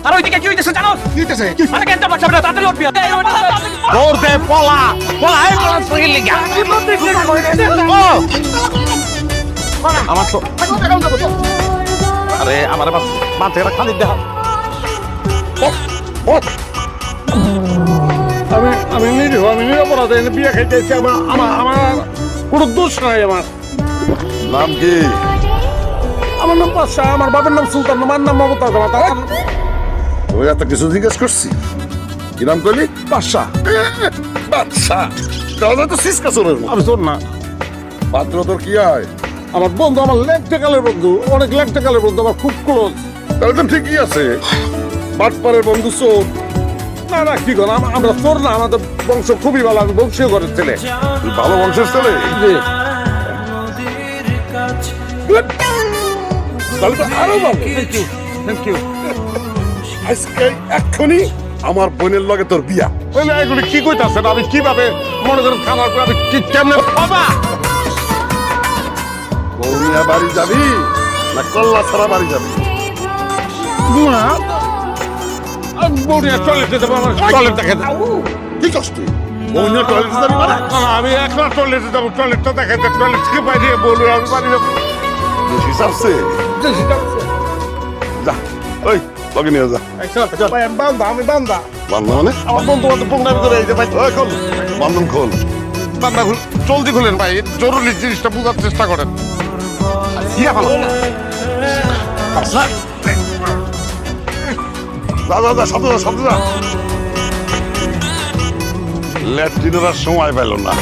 আর ওইদিকে কি হইতেছে জানো? আরে কেন বাচ্চা বেটা তাড়াতাড়ি উঠবি। দৌড় দে, পলা পলা, অ্যাম্বুলেন্স থেকে লিগা। আমার তো আরে আমার মাঝে খালি দেখা। আমি নিরপরাধ বিয়ে খাইতেছি। আমার কোনো দোষ নাই। নাম কি? আমার নাম পাশা, আমার বাবার নাম সুলতান, আমার নাম মমতা জামাতা। ওই এত কিছু জিজ্ঞেস করছি, কি নাম করলি? পাশা। বাচ্চা তাহলে তো সিসকা চোরের মতো। আমি তোর না, পাত্র তোর কি হয়? আমার বন্ধু, আমার লেকটেকালের বন্ধু, অনেক লেকটেকালের বন্ধু, আমার খুব ক্লোজ। তাহলে তো ঠিকই আছে, বাটপাড়ের বন্ধু চোর। না না, কি কর, আমরা চোর না, আমাদের বংশ খুবই ভালো, আমি বংশীয় ঘরের ছেলে। তুই ভালো বংশের ছেলে? জি। তাহলে তো আরো ভালো। Thank you. আজকে এক্ষুনি আমার বোনের লগে তোর বিয়া। এগুলি কি কইতাছেন? আমি কিভাবে মনে করেন খাবার করে আমি কি কেমনে বাবা বৌমিয়া বাড়ি যাবি না কল্লা ছাড়া বাড়ি যাবি? না বৌনিয়া টয়লেটে যাবো, আমার টয়লেট দেখে দাও। কি কষ্ট বৌমিয়া টয়লেটে যাবি মানে? আমি একলা টয়লেটে যাবো, টয়লেটটা দেখে দেয়, টয়লেট থেকে বাইরে বলবো আমি বাড়ি যাবো। বেশি চাপছে? যা ওই লগে নিয়ে যা। আমি বান্ধা বান্ধব মানে? আমার বন্ধু বান্ধব পোংরা ভিতরে এই যে ভাই ওই খোল, বান্ধব খোল। বান্ধা জলদি খুলেন ভাই, জরুরি জিনিসটা বোঝার চেষ্টা করেন। যা যা যা, সাথে যা, সাথে যা। ল্যাট্রিনের আর সময় পেল না।